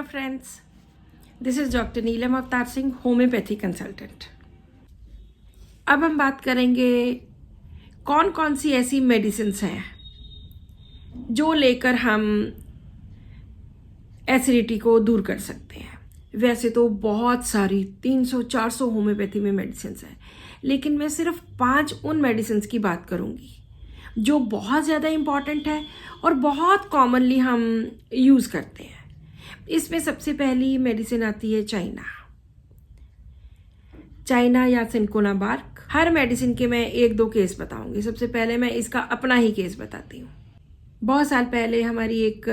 friends. This is Dr. Neelam Avtar Singh, homeopathy consultant. अब हम बात करेंगे कौन कौन सी ऐसी मेडिसिन्स हैं जो लेकर हम एसिडिटी को दूर कर सकते हैं। वैसे तो बहुत सारी 300-400 होम्योपैथी में मेडिसिन्स हैं, लेकिन मैं सिर्फ 5 उन मेडिसिन्स की बात करूंगी जो बहुत ज़्यादा इम्पॉर्टेंट है और बहुत कॉमनली हम यूज़ करते हैं। इसमें सबसे पहली मेडिसिन आती है चाइना या सिनकोना बार्क। हर मेडिसिन के मैं 1-2 केस बताऊंगी। सबसे पहले मैं इसका अपना ही केस बताती हूँ। बहुत साल पहले हमारी एक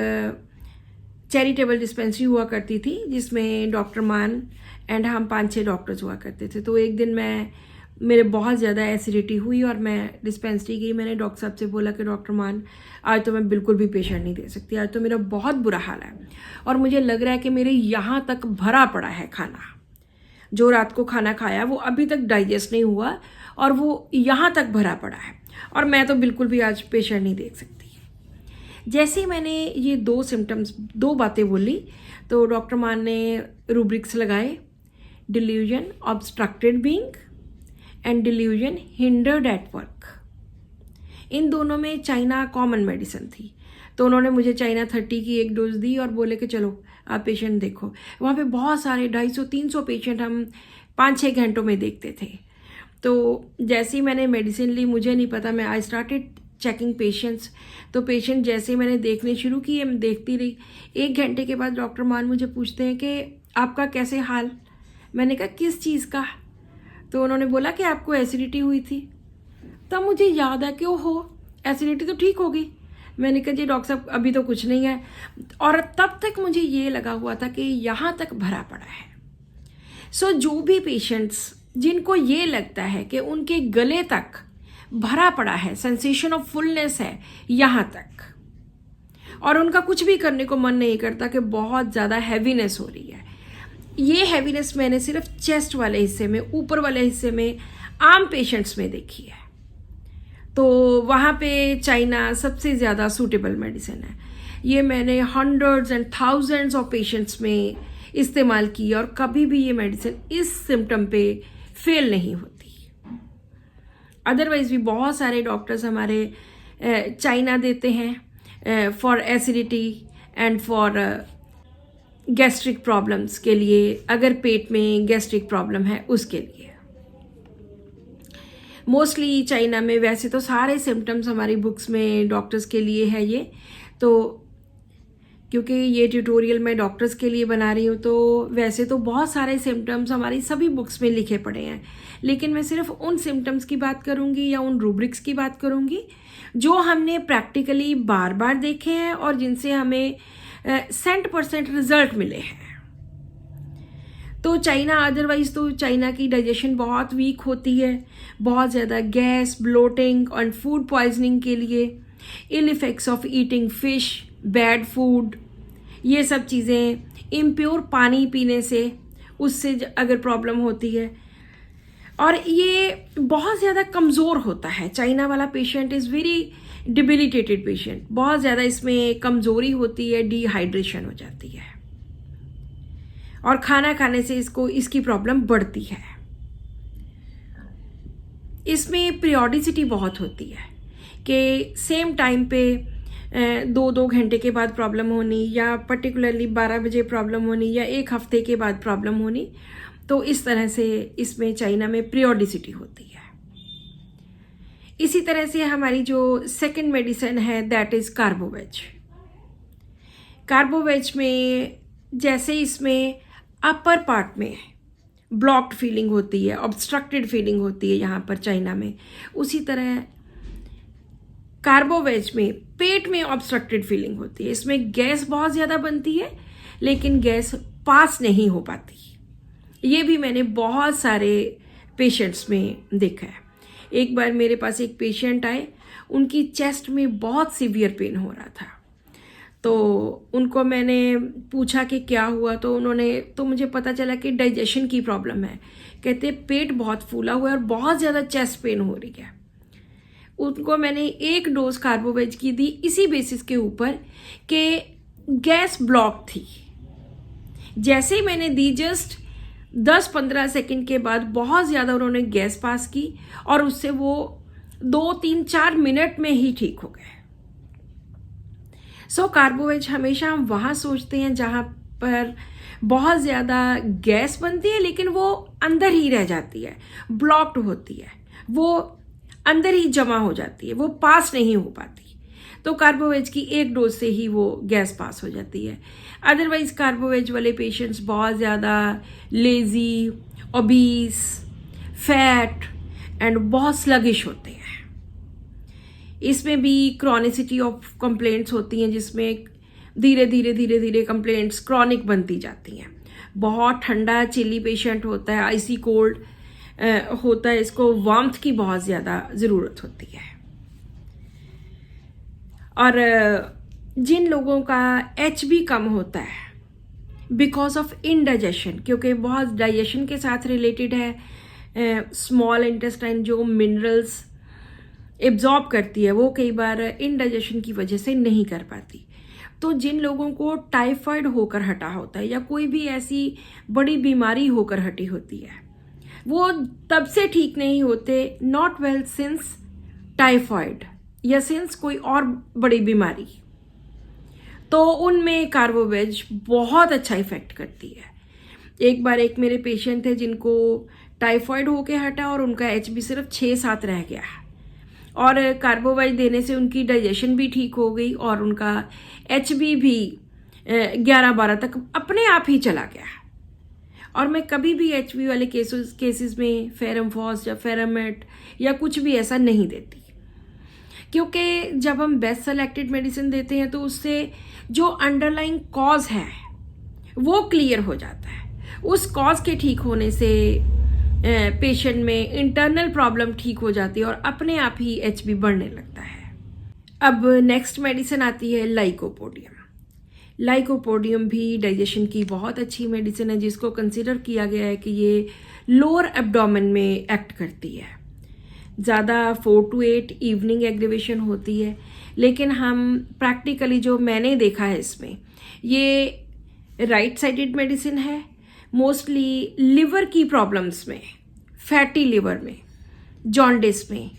चैरिटेबल डिस्पेंसरी हुआ करती थी जिसमें डॉक्टर मान एंड हम 5-6 डॉक्टर्स हुआ करते थे। तो एक दिन मेरे बहुत ज़्यादा एसिडिटी हुई और मैं डिस्पेंसरी गई। मैंने डॉक्टर साहब से बोला कि डॉक्टर मान, आज तो मैं बिल्कुल भी पेशेंट नहीं दे सकती, आज तो मेरा बहुत बुरा हाल है और मुझे लग रहा है कि मेरे यहाँ तक भरा पड़ा है खाना। जो रात को खाना खाया वो अभी तक डाइजेस्ट नहीं हुआ और वो यहाँ तक भरा पड़ा है और मैं तो बिल्कुल भी आज पेशेंट नहीं देख सकती। जैसे ही मैंने ये 2 बातें बोली तो डॉक्टर मान ने रूब्रिक्स लगाए, delusion, obstructed being and delusion hindered at work. इन दोनों में चाइना कॉमन मेडिसिन थी, तो उन्होंने मुझे चाइना 30 की 1 डोज दी और बोले कि चलो आप पेशेंट देखो। वहाँ पे बहुत सारे 250-300 पेशेंट हम 5-6 घंटों में देखते थे। तो जैसे ही मैंने मेडिसिन ली, मुझे नहीं पता, मैं आई स्टार्टेड चेकिंग पेशेंट्स। तो पेशेंट जैसे ही मैंने देखने शुरू किए, मैं देखती रही। 1 घंटे के बाद डॉक्टर मान मुझे पूछते हैं कि आपका कैसे हाल। मैंने कहा किस चीज़ का? तो उन्होंने बोला कि आपको एसिडिटी हुई थी। तब मुझे याद है कि ओहो, एसिडिटी तो ठीक होगी। मैंने कहा जी डॉक्टर साहब अभी तो कुछ नहीं है। और तब तक मुझे ये लगा हुआ था कि यहाँ तक भरा पड़ा है। सो जो भी पेशेंट्स जिनको ये लगता है कि उनके गले तक भरा पड़ा है, सेंसेशन ऑफ फुलनेस है यहाँ तक, और उनका कुछ भी करने को मन नहीं करता कि बहुत ज़्यादा हैवीनेस हो रही है। ये हैवीनेस मैंने सिर्फ चेस्ट वाले हिस्से में, ऊपर वाले हिस्से में आम पेशेंट्स में देखी है। तो वहाँ पे चाइना सबसे ज़्यादा सूटेबल मेडिसिन है। ये मैंने hundreds and thousands of patients में इस्तेमाल की और कभी भी ये मेडिसिन इस सिम्टम पे फेल नहीं होती। अदरवाइज भी बहुत सारे डॉक्टर्स हमारे चाइना देते हैं for acidity and for gastric problems के लिए, अगर पेट में गैस्ट्रिक प्रॉब्लम है उसके लिए। मोस्टली चाइना में वैसे तो सारे सिम्टम्स हमारी बुक्स में डॉक्टर्स के लिए है ये, तो क्योंकि ये ट्यूटोरियल मैं डॉक्टर्स के लिए बना रही हूँ, तो वैसे तो बहुत सारे सिम्टम्स हमारी सभी बुक्स में लिखे पड़े हैं, लेकिन मैं सिर्फ उन सिम्टम्स की बात करूँगी या उन रूब्रिक्स की बात करूँगी जो हमने प्रैक्टिकली बार बार देखे हैं और जिनसे हमें 100% रिजल्ट मिले हैं। तो चाइना, अदरवाइज तो चाइना की डाइजेशन बहुत वीक होती है, बहुत ज़्यादा गैस, ब्लोटिंग और फूड पॉइजनिंग के लिए, ill effects of eating fish, bad food, ये सब चीज़ें, इम्प्योर पानी पीने से, उससे अगर प्रॉब्लम होती है, और ये बहुत ज़्यादा कमज़ोर होता है। चाइना वाला पेशेंट इज़ वेरी डिबिलिटेटेड पेशेंट, बहुत ज़्यादा इसमें कमज़ोरी होती है, डिहाइड्रेशन हो जाती है और खाना खाने से इसकी प्रॉब्लम बढ़ती है। इसमें पीरियोडिसिटी बहुत होती है कि सेम टाइम पे 2-2 घंटे के बाद प्रॉब्लम होनी, या पर्टिकुलरली 12 बजे प्रॉब्लम होनी, या 1 हफ्ते के बाद प्रॉब्लम होनी। तो इस तरह से इसमें चाइना में पीरियोडिसिटी होती है। इसी तरह से हमारी जो सेकंड मेडिसिन है दैट इज़ कार्बोवेज। कार्बोवेज में जैसे इसमें अपर पार्ट में ब्लॉक्ड फीलिंग होती है, ऑब्स्ट्रक्टेड फीलिंग होती है यहाँ पर चाइना में, उसी तरह कार्बोवेज में पेट में ऑब्स्ट्रक्टेड फीलिंग होती है। इसमें गैस बहुत ज़्यादा बनती है लेकिन गैस पास नहीं हो पाती। ये भी मैंने बहुत सारे पेशेंट्स में देखा है। एक बार मेरे पास एक पेशेंट आए, उनकी चेस्ट में बहुत सीवियर पेन हो रहा था। तो उनको मैंने पूछा कि क्या हुआ, तो मुझे पता चला कि डाइजेशन की प्रॉब्लम है। कहते पेट बहुत फूला हुआ है और बहुत ज़्यादा चेस्ट पेन हो रही है। उनको मैंने 1 डोज कार्बोवेज की दी इसी बेसिस के ऊपर कि गैस ब्लॉक थी। जैसे ही मैंने दी, जस्ट 10-15 सेकंड के बाद बहुत ज़्यादा उन्होंने गैस पास की और उससे वो 2-3-4 मिनट में ही ठीक हो गए। सो कार्बोवेज हमेशा हम वहाँ सोचते हैं जहाँ पर बहुत ज़्यादा गैस बनती है, लेकिन वो अंदर ही रह जाती है, ब्लॉक्ड होती है, वो अंदर ही जमा हो जाती है, वो पास नहीं हो पाती। तो कार्बोवेज की एक डोज से ही वो गैस पास हो जाती है। अदरवाइज कार्बोवेज वाले पेशेंट्स बहुत ज़्यादा लेज़ी, ओबीस, फैट एंड बहुत स्लगिश होते हैं। इसमें भी क्रॉनिसिटी ऑफ कंप्लेंट्स होती हैं, जिसमें धीरे धीरे कंप्लेंट्स क्रॉनिक बनती जाती हैं। बहुत ठंडा चिली पेशेंट होता है, आइसी कोल्ड होता है, इसको वार्मथ की बहुत ज़्यादा ज़रूरत होती है। और जिन लोगों का HB कम होता है बिकॉज ऑफ इनडाइजेशन, क्योंकि बहुत डाइजेशन के साथ रिलेटेड है, स्मॉल इंटेस्टाइन जो मिनरल्स एब्जॉर्ब करती है वो कई बार इनडाइजेशन की वजह से नहीं कर पाती। तो जिन लोगों को टाइफाइड होकर हटा होता है या कोई भी ऐसी बड़ी बीमारी होकर हटी होती है, वो तब से ठीक नहीं होते, नॉट वेल सिंस टाइफाइड या सिंस कोई और बड़ी बीमारी, तो उनमें कार्बोवेज बहुत अच्छा इफेक्ट करती है। एक बार एक मेरे पेशेंट थे जिनको टाइफाइड होके हटा और उनका HB सिर्फ 6-7 रह गया, और कार्बोवेज देने से उनकी डाइजेशन भी ठीक हो गई और उनका HB भी 11-12 तक अपने आप ही चला गया। और मैं कभी भी HB वाले केसेस में फेरमफॉस या फेरामेट या कुछ भी ऐसा नहीं देती, क्योंकि जब हम बेस्ट सेलेक्टेड मेडिसिन देते हैं तो उससे जो अंडरलाइंग कॉज है वो क्लियर हो जाता है। उस कॉज के ठीक होने से पेशेंट में इंटरनल प्रॉब्लम ठीक हो जाती है और अपने आप ही HB बढ़ने लगता है। अब नेक्स्ट मेडिसिन आती है लाइकोपोडियम। लाइकोपोडियम भी डाइजेशन की बहुत अच्छी मेडिसिन है, जिसको कंसिडर किया गया है कि ये लोअर एब्डोमेन में एक्ट करती है। ज़्यादा 4 to 8 इवनिंग एग्रीवेशन होती है, लेकिन हम प्रैक्टिकली जो मैंने देखा है इसमें, ये राइट साइडेड मेडिसिन है। मोस्टली लिवर की प्रॉब्लम्स में, फैटी लिवर में, जॉन्डिस में,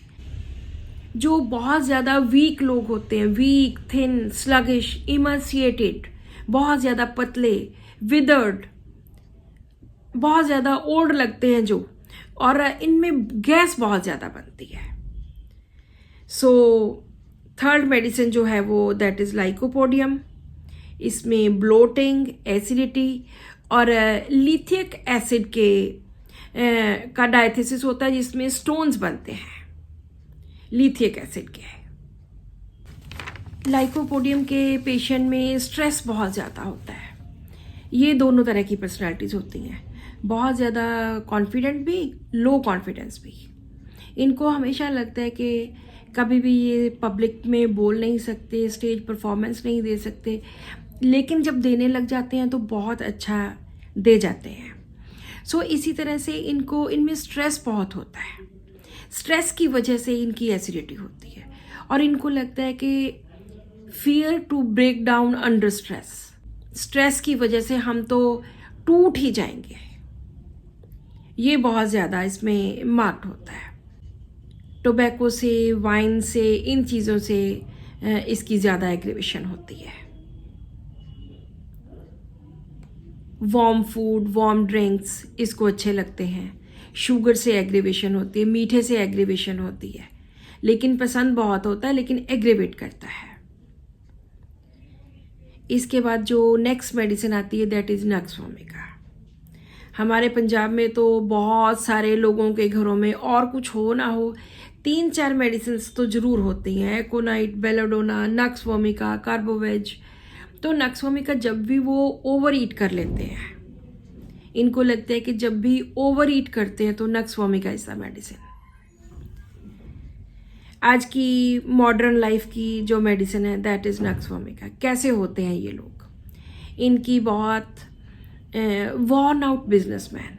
जो बहुत ज़्यादा वीक लोग होते हैं, वीक, थिन, स्लगिश, इमासिएटेड, बहुत ज़्यादा पतले, विदर्ड, बहुत ज़्यादा ओल्ड लगते हैं जो, और इनमें गैस बहुत ज़्यादा बनती है। सो थर्ड मेडिसिन जो है वो दैट इज़ लाइकोपोडियम। इसमें ब्लोटिंग, एसिडिटी और लिथिक एसिड का डायथेसिस होता है, जिसमें स्टोन्स बनते हैं लिथिक एसिड के। लाइकोपोडियम के पेशेंट में स्ट्रेस बहुत ज़्यादा होता है। ये दोनों तरह की पर्सनालिटीज़ होती हैं, बहुत ज़्यादा कॉन्फिडेंट भी, लो कॉन्फिडेंस भी। इनको हमेशा लगता है कि कभी भी ये पब्लिक में बोल नहीं सकते, स्टेज परफॉर्मेंस नहीं दे सकते, लेकिन जब देने लग जाते हैं तो बहुत अच्छा दे जाते हैं। सो इसी तरह से इनमें स्ट्रेस बहुत होता है। स्ट्रेस की वजह से इनकी एसिडिटी होती है और इनको लगता है कि fear to break down under stress, stress की वजह से हम तो टूट ही जाएंगे। ये बहुत ज़्यादा इसमें मार्क्ड होता है। टोबैको से, वाइन से, इन चीज़ों से इसकी ज़्यादा एग्रीवेशन होती है। वार्म फूड, वार्म ड्रिंक्स इसको अच्छे लगते हैं। शुगर से एग्रीवेशन होती है, मीठे से एग्रीवेशन होती है, लेकिन पसंद बहुत होता है, लेकिन एग्रीवेट करता है। इसके बाद जो नेक्स्ट मेडिसिन आती है दैट इज़ नक्स वोमिका। हमारे पंजाब में तो बहुत सारे लोगों के घरों में, और कुछ हो ना हो, 3-4 मेडिसिन तो ज़रूर होती हैं, एकोनाइट, बेलाडोना, नक्स वोमिका, कार्बोवेज। तो नक्स वोमिका जब भी वो ओवर ईट कर लेते हैं, इनको लगता है कि जब भी ओवर ईट करते हैं तो nux vomica is the medicine. आज की मॉडर्न लाइफ की जो मेडिसिन है दैट इज़ नक्स वोमिका। कैसे होते हैं ये लोग? इनकी बहुत वॉर्न आउट बिजनेसमैन,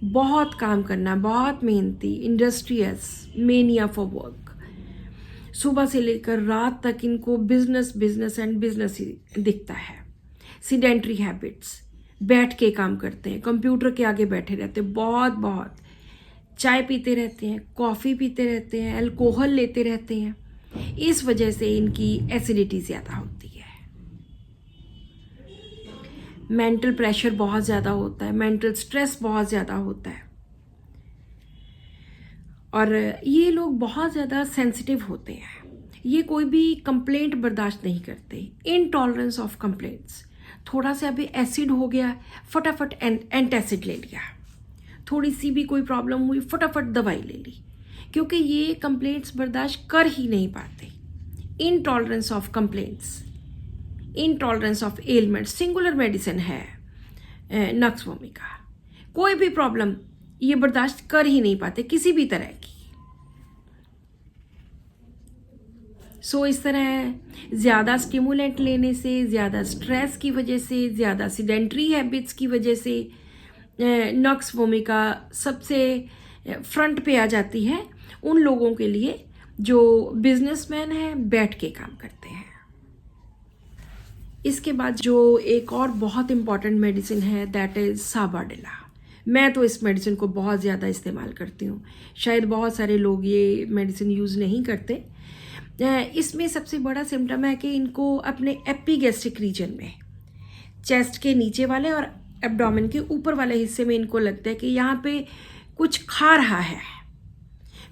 बहुत काम करना, बहुत मेहनती, इंडस्ट्रियस, मेनिया फॉर वर्क, सुबह से लेकर रात तक इनको बिजनेस बिजनेस एंड बिजनेस ही दिखता है। सीडेंट्री हैबिट्स, बैठ के काम करते हैं, कंप्यूटर के आगे बैठे रहते हैं, बहुत चाय पीते रहते हैं, कॉफ़ी पीते रहते हैं, अल्कोहल लेते रहते हैं। इस वजह से इनकी एसिडिटी ज़्यादा होती है। मेंटल प्रेशर बहुत ज़्यादा होता है, मेंटल स्ट्रेस बहुत ज़्यादा होता है, और ये लोग बहुत ज़्यादा सेंसिटिव होते हैं। ये कोई भी कंप्लेंट बर्दाश्त नहीं करते, इनटॉलरेंस ऑफ कंप्लेंट्स। थोड़ा सा अभी एसिड हो गया, फटाफट एंटासिड ले लिया, थोड़ी सी भी कोई प्रॉब्लम हुई फटाफट दवाई ले ली, क्योंकि ये कंप्लेंट्स बर्दाश्त कर ही नहीं पाते। Intolerance of complaints, intolerance of element, singular medicine है नक्स वोमिका। कोई भी प्रॉब्लम ये बर्दाश्त कर ही नहीं पाते किसी भी तरह की। सो इस तरह ज़्यादा स्टिमुलेंट लेने से, ज़्यादा स्ट्रेस की वजह से, ज़्यादा सीडेंट्री हैबिट्स की वजह से नक्स वोमिका सबसे फ्रंट पे आ जाती है उन लोगों के लिए जो बिजनेसमैन हैं, बैठ के काम करते हैं। इसके बाद जो एक और बहुत इम्पॉर्टेंट मेडिसिन है, दैट इज़ साबाडेला। मैं तो इस मेडिसिन को बहुत ज़्यादा इस्तेमाल करती हूँ, शायद बहुत सारे लोग ये मेडिसिन यूज़ नहीं करते। इसमें सबसे बड़ा सिम्टम है कि इनको अपने एपिगैस्ट्रिक रीजन में, चेस्ट के नीचे वाले और एब्डोमेन के ऊपर वाले हिस्से में इनको लगता है कि यहाँ पे कुछ खा रहा है,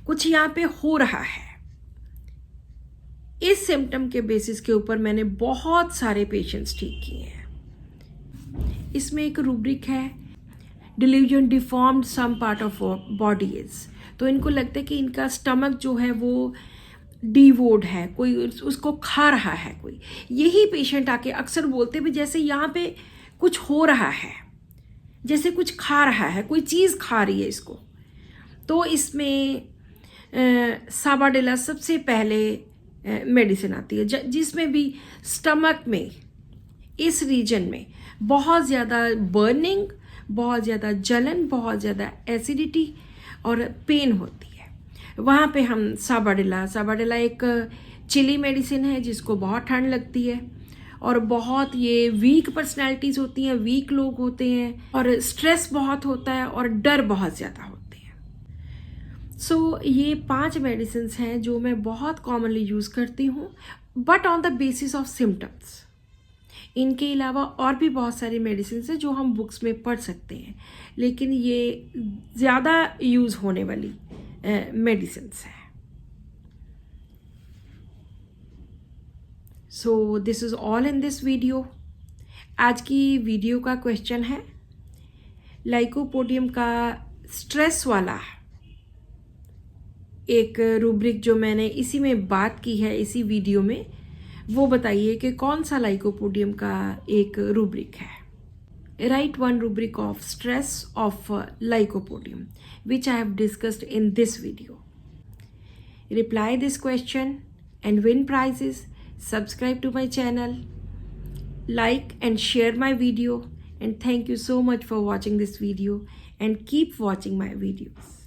कुछ यहाँ पे हो रहा है। इस सिम्टम के बेसिस के ऊपर मैंने बहुत सारे पेशेंट्स ठीक किए हैं। इसमें एक रूब्रिक है, delusion deformed some part of body is. तो इनको लगता है कि इनका स्टमक जो है वो डिवोर्ड है, कोई उसको खा रहा है कोई। यही पेशेंट आके अक्सर बोलते भी जैसे यहाँ पे कुछ हो रहा है, जैसे कुछ खा रहा है, कोई चीज़ खा रही है इसको। तो इसमें साबाडेला सबसे पहले मेडिसिन आती है, जिसमें भी स्टमक में, इस रीजन में बहुत ज़्यादा बर्निंग, बहुत ज़्यादा जलन, बहुत ज़्यादा एसिडिटी और पेन होती है, वहाँ पे हम साबाडेला एक चिली मेडिसिन है जिसको बहुत ठंड लगती है, और बहुत ये वीक पर्सनैलिटीज़ होती हैं, वीक लोग होते हैं, और स्ट्रेस बहुत होता है और डर बहुत ज़्यादा होते हैं। सो ये 5 मेडिसिन हैं जो मैं बहुत कॉमनली यूज़ करती हूँ, but on the basis of symptoms. इनके अलावा और भी बहुत सारी मेडिसिन हैं जो हम बुक्स में पढ़ सकते हैं, लेकिन ये ज़्यादा यूज़ होने वाली मेडिसिन है। So this is all in this video. आज की वीडियो का क्वेश्चन है, लाइकोपोडियम का स्ट्रेस वाला एक रूब्रिक जो मैंने इसी में बात की है, इसी वीडियो में, वो बताइए कि कौन सा लाइकोपोडियम का एक रूब्रिक है। Write one rubric of stress of lycopodium, which I have discussed in this video. Reply this question and win prizes. Subscribe to my channel, like and share my video, and thank you so much for watching this video, and keep watching my videos.